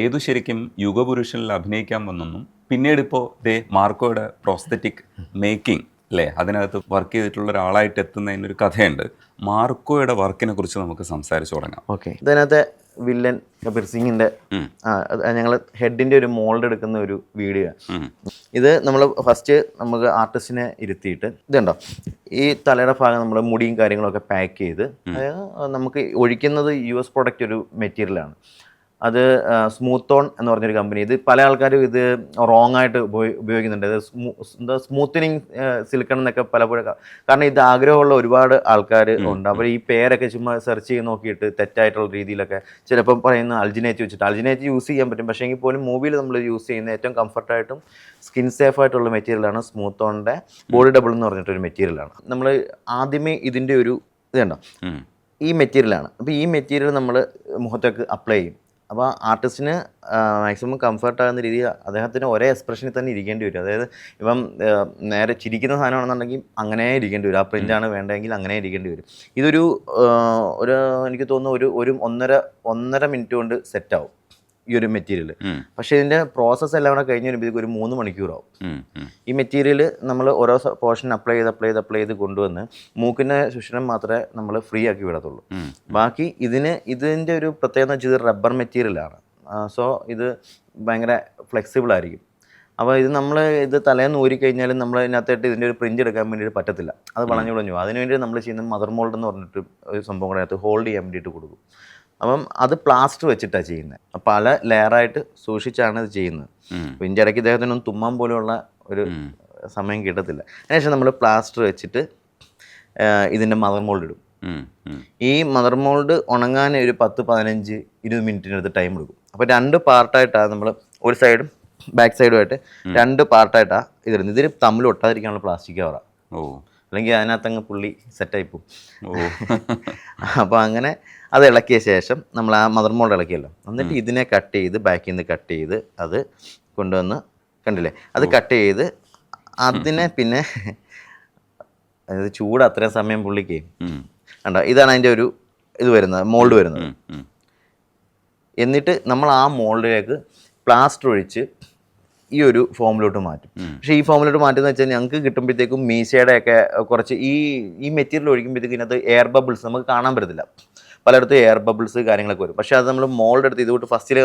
ഏതു ശരിക്കും യുഗപുരുഷനിൽ അഭിനയിക്കാൻ വന്നെന്നും പിന്നീട് ഇപ്പോൾ മാർക്കോയുടെ പ്രോസ്തറ്റിക് മേക്കിംഗ് അല്ലേ അതിനകത്ത് വർക്ക് ചെയ്തിട്ടുള്ള ഒരാളായിട്ട് എത്തുന്നതിനൊരു കഥയുണ്ട്. മാർക്കോയുടെ വർക്കിനെ കുറിച്ച് നമുക്ക് സംസാരിച്ചു തുടങ്ങാം. ഓക്കെ, ഇതിനകത്തെ വില്ലൻ കബീർ സിംഗിൻ്റെ ഞങ്ങൾ ഹെഡിൻ്റെ ഒരു മോൾഡ് എടുക്കുന്ന ഒരു വീഡിയോ. ഇത് നമ്മൾ ഫസ്റ്റ് നമുക്ക് ആർട്ടിസ്റ്റിനെ ഇരുത്തിയിട്ട് ഇതുണ്ടോ ഈ തലയുടെ ഭാഗം നമ്മൾ മുടിയും കാര്യങ്ങളൊക്കെ പാക്ക് ചെയ്ത് നമുക്ക് ഒഴിക്കുന്നത് US പ്രൊഡക്റ്റ് ഒരു മെറ്റീരിയലാണ്. അത് സ്മൂത്തോൺ എന്ന് പറഞ്ഞൊരു കമ്പനി. ഇത് പല ആൾക്കാരും ഇത് റോങ് ആയിട്ട് ഉപയോഗിക്കുന്നുണ്ട്. ഇത് സ്മൂത്തനിങ് സിലിക്കൺ എന്നൊക്കെ പലപ്പോഴും, കാരണം ഇത് ആഗ്രഹമുള്ള ഒരുപാട് ആൾക്കാർ ഉണ്ട്. അപ്പോൾ ഈ പേരൊക്കെ ചുമ്മാ സെർച്ച് ചെയ്ത് നോക്കിയിട്ട് തെറ്റായിട്ടുള്ള രീതിയിലൊക്കെ ചിലപ്പം പറയുന്ന അൾജിനേറ്റ് വെച്ചിട്ട് അൾജിനേറ്റ് യൂസ് ചെയ്യാൻ പറ്റും. പക്ഷേ എങ്കിൽ പോലും മൂവിയിൽ നമ്മൾ യൂസ് ചെയ്യുന്ന ഏറ്റവും കംഫർട്ടായിട്ടും സ്കിൻ സേഫ് ആയിട്ടുള്ള മെറ്റീരിയലാണ് സ്മൂത്തോണിൻ്റെ ബോഡി ഡബിൾ എന്ന് പറഞ്ഞിട്ടൊരു മെറ്റീരിയലാണ്. നമ്മൾ ആദ്യമേ ഇതിൻ്റെ ഒരു ഇതുണ്ടോ ഈ മെറ്റീരിയലാണ്. അപ്പോൾ ഈ മെറ്റീരിയൽ നമ്മൾ മുഖത്തേക്ക് അപ്ലൈ ചെയ്യും. അപ്പോൾ ആർട്ടിസ്റ്റിന് മാക്സിമം കംഫർട്ടാകുന്ന രീതിയിൽ അദ്ദേഹത്തിന് ഒരേ എക്സ്പ്രഷനിൽ തന്നെ ഇരിക്കേണ്ടി വരും. അതായത് ഇപ്പം നേരെ ചിരിക്കുന്ന സാധനമാണെന്നുണ്ടെങ്കിൽ അങ്ങനെ ഇരിക്കേണ്ടി വരും. ആ പ്രിൻ്റാണ് വേണ്ടതെങ്കിൽ അങ്ങനെ ഇരിക്കേണ്ടി വരും. ഇതൊരു എനിക്ക് തോന്നുന്നു ഒരു ഒന്നര മിനിറ്റ് കൊണ്ട് സെറ്റാവും ഈ ഒരു മെറ്റീരിയൽ. പക്ഷേ ഇതിൻ്റെ പ്രോസസ്സ് എല്ലാം കൂടെ കഴിഞ്ഞ് വരുമ്പോഴേക്കും ഒരു 3 മണിക്കൂറാവും. ഈ മെറ്റീരിയൽ നമ്മൾ ഓരോ പോർഷൻ അപ്ലൈ ചെയ്ത് കൊണ്ടുവന്ന് മൂക്കിൻ്റെ സുഷിരം മാത്രമേ നമ്മൾ ഫ്രീ ആക്കി വിടത്തുള്ളൂ. ബാക്കി ഇതിൻ്റെ ഒരു പ്രത്യേകത എന്ന് വെച്ചാൽ ഇത് റബ്ബർ മെറ്റീരിയലാണ്. സോ ഇത് ഭയങ്കര ഫ്ലെക്സിബിൾ ആയിരിക്കും. അപ്പോൾ ഇത് തലേന്ന് ഊരിക്കഴിഞ്ഞാലും നമ്മൾ ഇതിനകത്തായിട്ട് ഇതിൻ്റെ ഒരു പ്രിൻ്റ് എടുക്കാൻ വേണ്ടിയിട്ട് പറ്റത്തില്ല. അത് വളഞ്ഞു. അതിനുവേണ്ടി നമ്മൾ ചെയ്യുന്നത് മദർ മോൾഡ് എന്ന് പറഞ്ഞിട്ട് ഒരു സംഭവം കൂടെ അകത്ത് ഹോൾഡ് ചെയ്യാൻ വേണ്ടിയിട്ട് കൊടുക്കും. അപ്പം അത് പ്ലാസ്റ്റർ വെച്ചിട്ടാണ് ചെയ്യുന്നത്. പല ലെയറായിട്ട് സൂക്ഷിച്ചാണ് ഇത് ചെയ്യുന്നത്. അപ്പോൾ ഇതിൻ്റെ ഇടയ്ക്ക് ഇദ്ദേഹത്തിനൊന്നും തുമ്മാൻ പോലെയുള്ള ഒരു സമയം കിട്ടത്തില്ല. അതിനുശേഷം നമ്മൾ പ്ലാസ്റ്റർ വെച്ചിട്ട് ഇതിൻ്റെ മദർ മോൾഡ് ഇടും. ഈ മദർ മോൾഡ് ഉണങ്ങാൻ ഒരു 10-15-20 മിനിറ്റിനടുത്ത് ടൈം എടുക്കും. അപ്പോൾ 2 പാർട്ടായിട്ടാണ് നമ്മൾ ഒരു സൈഡും ബാക്ക് സൈഡുമായിട്ട് 2 പാർട്ടായിട്ടാണ് ഇതിടുന്നത്. ഇതിൽ തമ്മിൽ ഒട്ടാതിരിക്കാനുള്ള പ്ലാസ്റ്റിക് കവറാണ്. അല്ലെങ്കിൽ അതിനകത്തങ്ങ് പുള്ളി സെറ്റായി പോകും. അപ്പോൾ അങ്ങനെ അത് ഇളക്കിയ ശേഷം നമ്മൾ ആ മദർ മോൾഡ് ഇളക്കിയല്ലോ, എന്നിട്ട് ഇതിനെ കട്ട് ചെയ്ത് ബാക്കിൽ നിന്ന് കട്ട് ചെയ്ത് അത് കൊണ്ടുവന്ന് കണ്ടില്ലേ അത് കട്ട് ചെയ്ത് അതിനെ പിന്നെ അതായത് ചൂട് അത്രയും സമയം പുള്ളിക്ക് കണ്ടോ ഇതാണ് അതിൻ്റെ ഒരു ഇത് വരുന്നത്, മോൾഡ് വരുന്നത്. എന്നിട്ട് നമ്മൾ ആ മോൾഡിലേക്ക് പ്ലാസ്റ്റർ ഒഴിച്ച് ഈ ഒരു ഫോമിലോട്ട് മാറ്റും. പക്ഷേ ഈ ഫോമിലോട്ട് മാറ്റുന്നത് വെച്ചാൽ ഞങ്ങൾക്ക് കിട്ടുമ്പോഴത്തേക്കും മീശയുടെയൊക്കെ കുറച്ച് ഈ മെറ്റീരിയൽ ഒഴിക്കുമ്പോഴത്തേക്കും ഇതിനകത്ത് എയർ ബബിൾസ് നമുക്ക് കാണാൻ പറ്റത്തില്ല. പലയിടത്തും എയർ ബബിൾസ് കാര്യങ്ങളൊക്കെ വരും. പക്ഷേ അത് നമ്മൾ മോൾഡ് എടുത്ത് ഇതുകൊണ്ട് ഫസ്റ്റിലെ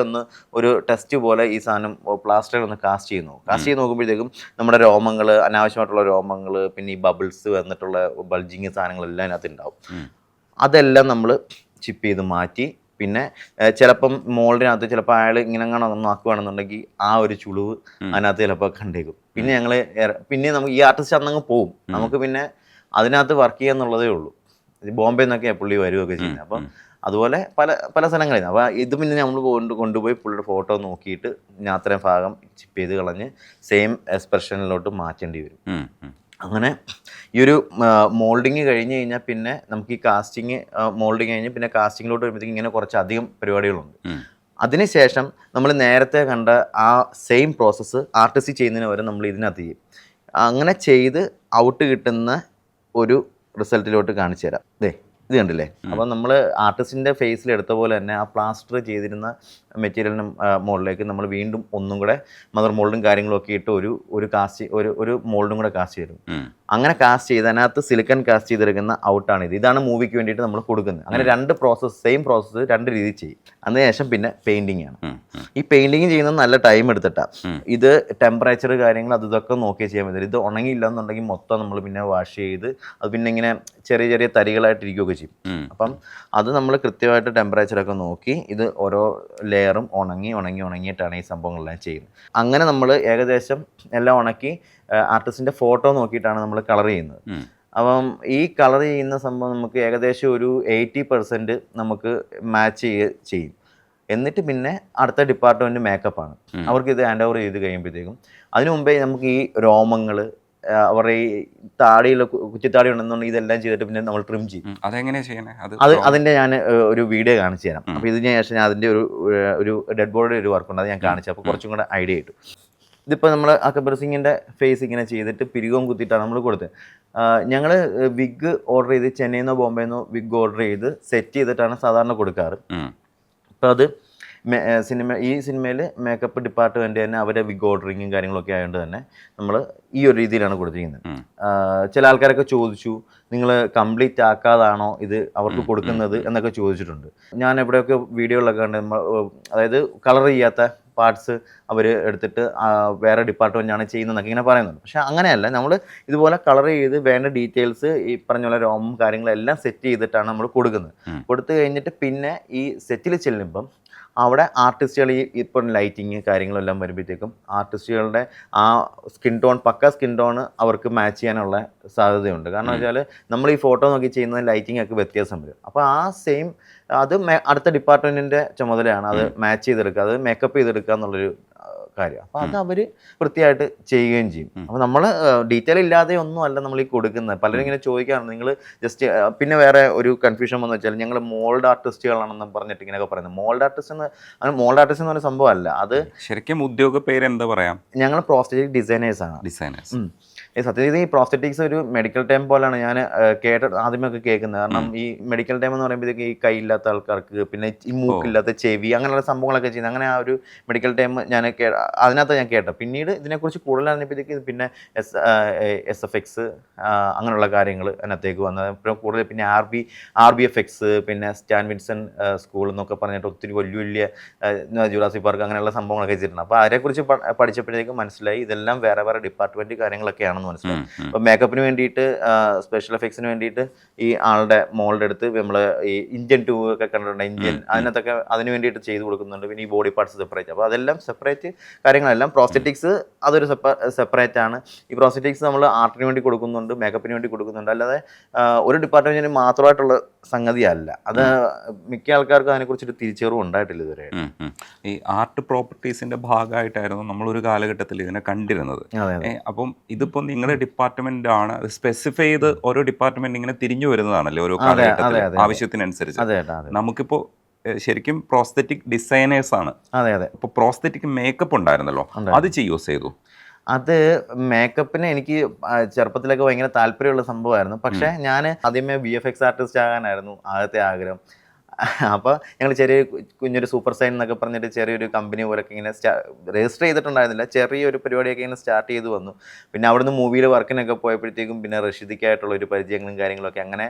ഒരു ടെസ്റ്റ് പോലെ ഈ സാധനം പ്ലാസ്റ്ററിൽ ഒന്ന് കാസ്റ്റ് ചെയ്ത് നോക്കുമ്പോഴത്തേക്കും നമ്മുടെ രോമങ്ങൾ, അനാവശ്യമായിട്ടുള്ള രോമങ്ങൾ, പിന്നെ ഈ ബബിൾസ് വന്നിട്ടുള്ള ബൾജിങ് സാധനങ്ങളെല്ലാം അതിനകത്ത് ഉണ്ടാവും. അതെല്ലാം നമ്മൾ ചിപ്പ് ചെയ്ത് മാറ്റി. പിന്നെ ചിലപ്പം മോൾഡിനകത്ത് ചിലപ്പോൾ അയാൾ ഇങ്ങനെ ഒന്നും ആക്കുകയാണെന്നുണ്ടെങ്കിൽ ആ ഒരു ചുളിവ് അതിനകത്ത് ചിലപ്പോൾ കണ്ടേക്കും. പിന്നെ നമുക്ക് ഈ ആർട്ടിസ്റ്റ് അന്നങ്ങ് പോവും. നമുക്ക് പിന്നെ അതിനകത്ത് വർക്ക് ചെയ്യാന്നുള്ളതേ ഉള്ളൂ. ബോംബെ നിന്നൊക്കെയാണ് പുള്ളി വരികയൊക്കെ ചെയ്യുന്നത്. അപ്പം അതുപോലെ പല സ്ഥലങ്ങളിൽ അപ്പോൾ ഇത് പിന്നെ നമ്മൾ കൊണ്ടുപോയി പുള്ളിയുടെ ഫോട്ടോ നോക്കിയിട്ട് ഞാൻ അത്രയും ഭാഗം ചിപ്പ് ചെയ്ത് കളഞ്ഞ് സെയിം എക്സ്പ്രഷനിലോട്ട് മാറ്റേണ്ടി വരും. അങ്ങനെ ഈ ഒരു മോൾഡിങ് കഴിഞ്ഞ് കഴിഞ്ഞാൽ പിന്നെ നമുക്ക് ഈ മോൾഡിങ് കഴിഞ്ഞ് പിന്നെ കാസ്റ്റിങ്ങിലോട്ട് വരുമ്പോഴത്തേക്കും ഇങ്ങനെ കുറച്ചധികം പരിപാടികളുണ്ട്. അതിനുശേഷം നമ്മൾ നേരത്തെ കണ്ട ആ സെയിം പ്രോസസ്സ് ആർട്ടിസ്റ്റ് ചെയ്യുന്നതിന് വരെ നമ്മൾ ഇതിനകത്ത് ചെയ്യും. അങ്ങനെ ചെയ്ത് ഔട്ട് കിട്ടുന്ന ഒരു റിസൾട്ടിലോട്ട് കാണിച്ചു തരാം. ഇത് കണ്ടില്ലേ? അപ്പം നമ്മൾ ആർട്ടിസ്റ്റിൻ്റെ ഫേസിൽ എടുത്ത പോലെ തന്നെ ആ പ്ലാസ്റ്റർ ചെയ്തിരുന്ന മെറ്റീരിയലിന് മോളിലേക്ക് നമ്മൾ വീണ്ടും ഒന്നും കൂടെ മദർ മോൾഡും കാര്യങ്ങളും ഒക്കെ ഇട്ട് ഒരു മോൾഡും കൂടെ കാസ്റ്റ് ചെയ്തു. അങ്ങനെ കാസ്റ്റ് ചെയ്ത് അതിനകത്ത് സിലിക്കൺ കാസ്റ്റ് ചെയ്തെടുക്കുന്ന ഔട്ടാണ് ഇത്. ഇതാണ് മൂവിക്ക് വേണ്ടിയിട്ട് നമ്മൾ കൊടുക്കുന്നത്. അങ്ങനെ 2 പ്രോസസ്സ്, സെയിം പ്രോസസ്സ് 2 രീതിയിൽ ചെയ്യും. അതിനുശേഷം പിന്നെ പെയിൻറ്റിങ് ആണ്. ഈ പെയിൻറ്റിങ് ചെയ്യുന്നത് നല്ല ടൈം എടുത്തിട്ടാണ്. ഇത് ടെമ്പറേച്ചർ കാര്യങ്ങൾ ഇതൊക്കെ നോക്കിയേ ചെയ്യാൻ പറ്റില്ല. ഇത് ഉണങ്ങിയില്ല എന്നുണ്ടെങ്കിൽ മൊത്തം നമ്മൾ പിന്നെ വാഷ് ചെയ്ത് അത് പിന്നെ ഇങ്ങനെ ചെറിയ തരികളായിട്ടിരിക്കുകയൊക്കെ ചെയ്യും. അപ്പം അത് നമ്മൾ കൃത്യമായിട്ട് ടെമ്പറേച്ചറൊക്കെ നോക്കി ഇത് ഓരോ ലെയറും ഉണങ്ങിയിട്ടാണ് ഈ സംഭവങ്ങളെല്ലാം ചെയ്യുന്നത്. അങ്ങനെ നമ്മൾ ഏകദേശം എല്ലാം ഉണക്കി ആർട്ടിസ്റ്റിൻ്റെ ഫോട്ടോ നോക്കിയിട്ടാണ് നമ്മൾ കളർ ചെയ്യുന്നത്. അപ്പം ഈ കളർ ചെയ്യുന്ന സംഭവം നമുക്ക് ഏകദേശം ഒരു 80% നമുക്ക് മാച്ച് ചെയ്യും. എന്നിട്ട് പിന്നെ അടുത്ത ഡിപ്പാർട്ട്മെൻറ്റ് മേക്കപ്പാണ്. അവർക്ക് ഇത് ഹാൻഡ് ഓവർ ചെയ്ത് കഴിയുമ്പോഴത്തേക്കും അതിനു മുമ്പേ നമുക്ക് ഈ രോമങ്ങൾ, അവരുടെ ഈ താടിയുള്ള കുറ്റിത്താടി ഉണ്ടെന്നുണ്ടെങ്കിൽ ഇതെല്ലാം ചെയ്തിട്ട് പിന്നെ നമ്മൾ ട്രിം ചെയ്യും. അതെങ്ങനെയാണ് ചെയ്യുന്നത്? അതിൻ്റെ ഞാൻ ഒരു വീഡിയോ കാണിച്ചു തരാം. അപ്പോൾ ഇതിന് ശേഷം ഞാൻ അതിൻ്റെ ഒരു ഡെഡ് ബോഡി ഒരു വർക്കുണ്ട്, അത് ഞാൻ കാണിച്ചു. അപ്പോൾ കുറച്ചും കൂടെ ഐഡിയ കിട്ടും. ഇതിപ്പോൾ നമ്മൾ കബീർ സിംഗിൻ്റെ ഫേസ് ഇങ്ങനെ ചെയ്തിട്ട് പിരികവും കുത്തിയിട്ടാണ് നമ്മൾ കൊടുത്തത്. ഞങ്ങൾ വിഗ് ഓർഡർ ചെയ്ത് ചെന്നൈയിൽ നിന്നോ ബോംബെയിൽ നിന്നോ വിഗ് ഓർഡർ ചെയ്ത് സെറ്റ് ചെയ്തിട്ടാണ് സാധാരണ കൊടുക്കാറ്. അപ്പോൾ അത് ഈ സിനിമയിൽ മേക്കപ്പ് ഡിപ്പാർട്ട്മെൻറ്റ് തന്നെ അവരുടെ വിഗ് ഓർഡറിങ്ങും കാര്യങ്ങളൊക്കെ ആയതുകൊണ്ട് തന്നെ നമ്മൾ ഈ ഒരു രീതിയിലാണ് കൊടുത്തിരിക്കുന്നത്. ചില ആൾക്കാരൊക്കെ ചോദിച്ചു, നിങ്ങൾ കംപ്ലീറ്റ് ആക്കാതാണോ ഇത് അവർക്ക് കൊടുക്കുന്നത് എന്നൊക്കെ ചോദിച്ചിട്ടുണ്ട്. ഞാൻ എവിടെയൊക്കെ വീഡിയോകളിലൊക്കെ കണ്ട് അതായത് കളർ ചെയ്യാത്ത പാർട്സ് അവർ എടുത്തിട്ട് വേറെ ഡിപ്പാർട്ട്മെൻറ്റാണ് ചെയ്യുന്നതെന്നൊക്കെ ഇങ്ങനെ പറയുന്നുണ്ട്. പക്ഷേ അങ്ങനെയല്ല, നമ്മൾ ഇതുപോലെ കളർ ചെയ്ത് വേണ്ട ഡീറ്റെയിൽസ് ഈ പറഞ്ഞ പോലെ രോമം കാര്യങ്ങളെല്ലാം സെറ്റ് ചെയ്തിട്ടാണ് നമ്മൾ കൊടുക്കുന്നത്. കൊടുത്തു കഴിഞ്ഞിട്ട് പിന്നെ ഈ സെറ്റിൽ ചെല്ലുമ്പം അവിടെ ആർട്ടിസ്റ്റുകൾ ഇപ്പം ലൈറ്റിങ് കാര്യങ്ങളെല്ലാം വരുമ്പോഴത്തേക്കും ആർട്ടിസ്റ്റുകളുടെ ആ സ്കിൻ ടോൺ സ്കിൻ ടോൺ അവർക്ക് മാച്ച് ചെയ്യാനുള്ള സാധ്യതയുണ്ട്. കാരണം വെച്ചാൽ നമ്മൾ ഈ ഫോട്ടോ നോക്കി ചെയ്യുന്ന ലൈറ്റിംഗ് ഒക്കെ വ്യത്യാസം വരും. അപ്പോൾ ആ സെയിം അത് അടുത്ത ഡിപ്പാർട്ട്മെൻറ്റിൻ്റെ ചുമതലയാണ് അത് മാച്ച് ചെയ്തെടുക്കുക, അത് മേക്കപ്പ് ചെയ്തെടുക്കുക എന്നുള്ളൊരു കാര്യം. അപ്പോൾ അത് അവർ വൃത്തിയായിട്ട് ചെയ്യുകയും ചെയ്യും. അപ്പോൾ നമ്മൾ ഡീറ്റെയിൽ ഇല്ലാതെ ഒന്നും അല്ല നമ്മൾ ഈ കൊടുക്കുന്നത്. പലരും ഇങ്ങനെ ചോദിക്കാറുണ്ട്, നിങ്ങൾ ജസ്റ്റ് പിന്നെ വേറെ ഒരു കൺഫ്യൂഷൻ വന്നു വെച്ചാൽ ഞങ്ങൾ മോൾഡ് ആർട്ടിസ്റ്റുകളാണെന്ന് പറഞ്ഞിട്ട് ഇങ്ങനെയൊക്കെ പറയുന്നത്. മോൾഡ് ആർട്ടിസ്റ്റ് എന്ന് പറഞ്ഞ സംഭവമല്ല. അത് ശരിക്കും ഉദ്യോഗ പേര് എന്താ പറയാം? ഞങ്ങൾ പ്രോസ്തെറ്റിക് ഡിസൈനേഴ്സാണ്. സത്യത്തിൽ ഈ പ്രോസ്തെറ്റിക്സ് ഒരു മെഡിക്കൽ ടൈം പോലെയാണ് ഞാൻ ആദ്യമൊക്കെ കേൾക്കുന്നത്. കാരണം ഈ മെഡിക്കൽ ടൈം എന്ന് പറയുമ്പോഴത്തേക്ക് ഈ കൈയില്ലാത്ത ആൾക്കാർക്ക്, പിന്നെ ഈ മൂക്കില്ലാത്ത ചെവി, അങ്ങനെയുള്ള സംഭവങ്ങളൊക്കെ ചെയ്യുന്നത്. അങ്ങനെ ആ ഒരു മെഡിക്കൽ ടൈം അതിനകത്ത് ഞാൻ കേട്ടത്. പിന്നീട് ഇതിനെക്കുറിച്ച് കൂടുതൽ അറിഞ്ഞപ്പോഴത്തേക്ക് പിന്നെ SFX അങ്ങനെയുള്ള കാര്യങ്ങൾ അതിനകത്തേക്ക് വന്നത്. പിന്നെ കൂടുതൽ പിന്നെ RBFX, പിന്നെ സ്റ്റാൻ വിൻസൺ സ്കൂൾ എന്നൊക്കെ പറഞ്ഞിട്ട് ഒത്തിരി വലിയ ജുറാസിക് പാർക്ക് അങ്ങനെയുള്ള സംഭവങ്ങളൊക്കെ ചെയ്തിട്ടുണ്ട്. അപ്പോൾ അതിനെക്കുറിച്ച് പഠിച്ചപ്പോഴത്തേക്ക് മനസ്സിലായി ഇതെല്ലാം വേറെ വേറെ ഡിപ്പാർട്ട്മെൻറ്റ് കാര്യങ്ങളൊക്കെയാണ് മനസ്സിലായി. അപ്പോൾ മേക്കപ്പിന് വേണ്ടിയിട്ട്, സ്പെഷ്യൽ എഫക്ട്സിന് വേണ്ടിയിട്ട് ഈ ആളുടെ മോൾഡ് എടുത്ത് നമ്മൾ ഈ ഇന്ത്യൻ ടൂ ഒക്കെ കണ്ടിട്ടുണ്ട്, ഇന്ത്യൻ അതിനകത്തൊക്കെ അതിന് വേണ്ടിയിട്ട് ചെയ്ത് കൊടുക്കുന്നുണ്ട്. പിന്നെ ഈ ബോഡി പാർട്സ് സെപ്പറേറ്റ്. അപ്പോൾ അതെല്ലാം സെപ്പറേറ്റ് കാര്യങ്ങളെല്ലാം. പ്രോസ്തെറ്റിക്സ് അതൊരു സെപ്പറേറ്റ് ആണ്. ഈ പ്രോസ്തെറ്റിക്സ് നമ്മൾ ആർട്ടിന് വേണ്ടി കൊടുക്കുന്നുണ്ട്, മേക്കപ്പിന് വേണ്ടി കൊടുക്കുന്നുണ്ട്. അല്ലാതെ ഒരു ഡിപ്പാർട്ട്മെൻറ്റിന് മാത്രമായിട്ടുള്ള സംഗതിയല്ല. അത് മിക്ക ആൾക്കാർക്കും അതിനെക്കുറിച്ചൊരു തിരിച്ചറിവ് ഉണ്ടായിട്ടില്ല ഇതുവരെ. ഈ ആർട്ട് പ്രോപ്പർട്ടീസിന്റെ ഭാഗമായിട്ടായിരുന്നു നമ്മളൊരു കാലഘട്ടത്തിൽ ഇതിനെ കണ്ടിരുന്നത്. അപ്പം ഇതിപ്പോൾ നിങ്ങളുടെ ഡിപ്പാർട്ട്മെന്റ് ആണ് സ്പെസിഫൈ ചെയ്ത് ഓരോ ഡിപ്പാർട്ട്മെന്റ് ഇങ്ങനെ തിരിഞ്ഞു വരുന്നതാണല്ലേ ഓരോ കാലഘട്ടത്തിൽ ആവശ്യത്തിനനുസരിച്ച്. നമുക്കിപ്പോ ശരിക്കും പ്രോസ്തെറ്റിക് ഡിസൈനേഴ്സ് ആണ്. അപ്പോൾ പ്രോസ്തെറ്റിക് മേക്കപ്പ് ഉണ്ടായിരുന്നല്ലോ, അത് യൂസ് ചെയ്തു. അത് മേക്കപ്പിന് എനിക്ക് ചെറുപ്പത്തിലൊക്കെ ഭയങ്കര താല്പര്യമുള്ള സംഭവമായിരുന്നു. പക്ഷേ ഞാൻ ആദ്യമേ VFX ആർട്ടിസ്റ്റ് ആകാനായിരുന്നു ആദ്യത്തെ ആഗ്രഹം. അപ്പോൾ ഞങ്ങൾ കുഞ്ഞൊരു സൂപ്പർ സൈൻ എന്നൊക്കെ പറഞ്ഞിട്ട് ചെറിയൊരു കമ്പനി പോലൊക്കെ ഇങ്ങനെ രജിസ്റ്റർ ചെയ്തിട്ടുണ്ടായിരുന്നില്ല. ചെറിയൊരു പരിപാടിയൊക്കെ ഇങ്ങനെ സ്റ്റാർട്ട് ചെയ്ത് വന്നു. പിന്നെ അവിടുന്ന് മൂവിയിൽ വർക്കിനൊക്കെ പോയപ്പോഴത്തേക്കും പിന്നെ റഷീദിക്കായിട്ടുള്ള ഒരു പരിചയങ്ങളും കാര്യങ്ങളൊക്കെ അങ്ങനെ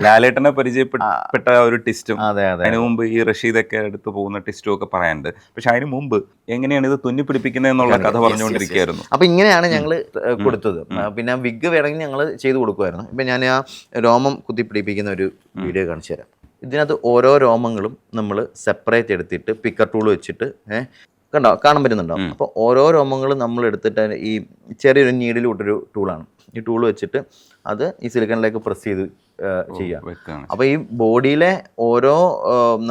ലാലേട്ടനെ പരിചയപ്പെട്ട ഒരു ടിസ്റ്റും അതിന് മുമ്പ് ഈ റഷീദൊക്കെ എടുത്ത് പോകുന്ന ടിസ്റ്റും ഒക്കെ പറയാനുണ്ട്. പക്ഷെ അതിന് മുമ്പ് എങ്ങനെയാണ് ഇത് തുന്നിപ്പിടിപ്പിക്കുന്നത് എന്നുള്ള കഥ പറഞ്ഞുകൊണ്ടിരിക്കുകയായിരുന്നു. അപ്പോൾ ഇങ്ങനെയാണ് ഞങ്ങൾ കൊടുത്തത്. പിന്നെ വിഗ് വേണമെങ്കിൽ ഞങ്ങൾ ചെയ്ത് കൊടുക്കുമായിരുന്നു. ഇപ്പം ഞാൻ ആ രോമം കുത്തിപ്പിടിപ്പിക്കുന്ന ഒരു വീഡിയോ കാണിച്ചു തരാം. ഇതിനകത്ത് ഓരോ രോമങ്ങളും നമ്മൾ സെപ്പറേറ്റ് എടുത്തിട്ട് പിക്കർ ടൂൾ വെച്ചിട്ട് കാണാൻ പറ്റുന്നുണ്ടോ? അപ്പോൾ ഓരോ രോമങ്ങളും നമ്മൾ എടുത്തിട്ട് ഈ ചെറിയൊരു നീഡിൽ വിട്ടൊരു ടൂളാണ്. ഈ ടൂൾ വെച്ചിട്ട് അത് ഈ സിലിക്കണിലേക്ക് പ്രസ് ചെയ്ത് ചെയ്യാം. അപ്പോൾ ഈ ബോഡിയിലെ ഓരോ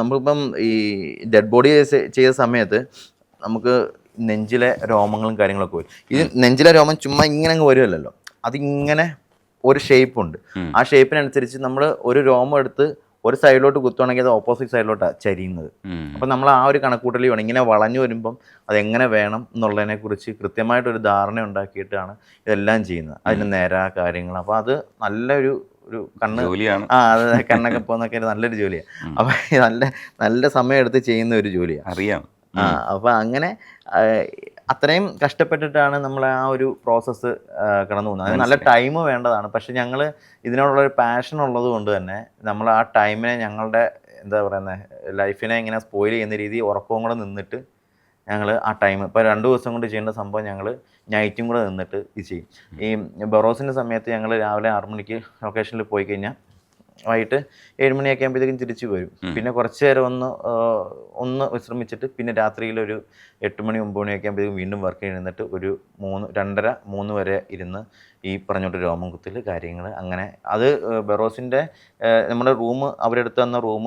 നമ്മളിപ്പം ഈ ഡെഡ് ബോഡി ചെയ്ത സമയത്ത് നമുക്ക് നെഞ്ചിലെ രോമങ്ങളും കാര്യങ്ങളൊക്കെ വരും. ഇത് നെഞ്ചിലെ രോമം ചുമ്മാ ഇങ്ങനെ അങ്ങ് വരുമല്ലോ, അതിങ്ങനെ ഒരു ഷേപ്പുണ്ട്. ആ ഷേപ്പിനനുസരിച്ച് നമ്മൾ ഒരു രോമം എടുത്ത് ഒരു സൈഡിലോട്ട് കുത്തുവാണെങ്കിൽ അത് ഓപ്പോസിറ്റ് സൈഡിലോട്ടാണ് ചരിയുന്നത്. അപ്പം നമ്മൾ ആ ഒരു കണക്കൂട്ടൽ വേണം. ഇങ്ങനെ വളഞ്ഞു വരുമ്പം അതെങ്ങനെ വേണം എന്നുള്ളതിനെ കുറിച്ച് കൃത്യമായിട്ടൊരു ധാരണ ഉണ്ടാക്കിയിട്ടാണ് ഇതെല്ലാം ചെയ്യുന്നത്. അതിന് നേരാ കാര്യങ്ങൾ. അപ്പോൾ അത് നല്ലൊരു കണ്ണ് അതെ കണ്ണൊക്കെ പോകുന്നൊക്കെ നല്ലൊരു ജോലിയാണ്. അപ്പം നല്ല സമയം എടുത്ത് ചെയ്യുന്ന ഒരു ജോലിയാണ്, അറിയാം. അപ്പോൾ അങ്ങനെ അത്രയും കഷ്ടപ്പെട്ടിട്ടാണ് നമ്മൾ ആ ഒരു പ്രോസസ്സ് കടന്നു പോകുന്നത്. അത് നല്ല ടൈം വേണ്ടതാണ്. പക്ഷെ ഞങ്ങൾ ഇതിനോടുള്ളൊരു പാഷൻ ഉള്ളത് കൊണ്ട് തന്നെ നമ്മൾ ആ ടൈമിനെ ഞങ്ങളുടെ എന്താ പറയുന്നത് ലൈഫിനെ ഇങ്ങനെ സ്പോയിൽ ചെയ്യുന്ന രീതി ഉറക്കവും കൂടെ നിന്നിട്ട് ഞങ്ങൾ ആ ടൈം ഇപ്പോൾ 2 ദിവസം കൊണ്ട് ചെയ്യേണ്ട സംഭവം ഞങ്ങൾ നൈറ്റും കൂടെ നിന്നിട്ട് ഇത് ചെയ്യും. ഈ ബറോസിൻ്റെ സമയത്ത് ഞങ്ങൾ രാവിലെ 6 മണിക്ക് ലൊക്കേഷനിൽ പോയി കഴിഞ്ഞാൽ വൈകിട്ട് 7 മണിയൊക്കെ ആകുമ്പോഴത്തേക്കും തിരിച്ചു വരും. പിന്നെ കുറച്ച് നേരം ഒന്ന് വിശ്രമിച്ചിട്ട് പിന്നെ രാത്രിയിൽ ഒരു 8 മണി 9 മണിയൊക്കെ ആകുമ്പോഴത്തേക്കും വീണ്ടും വർക്ക് ചെയ്യുന്നിട്ട് ഒരു 2:30-3 വരെ ഇരുന്ന് ഈ പറഞ്ഞോട്ട് രോമം കുത്തൽ കാര്യങ്ങൾ. അങ്ങനെ അത് ബെറോസിൻ്റെ നമ്മുടെ റൂം അവരെടുത്ത് തന്ന റൂം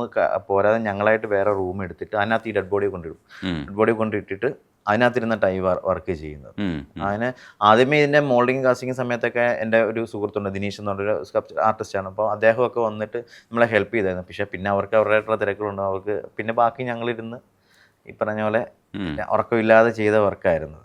പോരാതെ ഞങ്ങളായിട്ട് വേറെ റൂം എടുത്തിട്ട് അതിനകത്ത് ഈ ഡെഡ് ബോഡി കൊണ്ടിടും. ഡെഡ് ബോഡി കൊണ്ടിട്ടിട്ട് അതിനകത്തിരുന്നിട്ടായി വർക്ക് ചെയ്യുന്നത്. അതിന് ആദ്യമേ ഇതിൻ്റെ മോൾഡിങ് കാസ്റ്റിംഗ് സമയത്തൊക്കെ എൻ്റെ ഒരു സുഹൃത്തുണ്ട്, ദിനീഷ് എന്ന് പറഞ്ഞൊരു സ്കൾപ്ചർ ആർട്ടിസ്റ്റാണ്. അപ്പോൾ അദ്ദേഹമൊക്കെ വന്നിട്ട് നമ്മളെ ഹെൽപ്പ് ചെയ്തായിരുന്നു. പക്ഷേ പിന്നെ അവർക്ക് അവരുടേതായിട്ടുള്ള തിരക്കുകളുണ്ട്. അവർക്ക് പിന്നെ ബാക്കി ഞങ്ങളിരുന്ന് ഈ പറഞ്ഞ പോലെ ഉറക്കമില്ലാതെ ചെയ്ത വർക്കായിരുന്നു.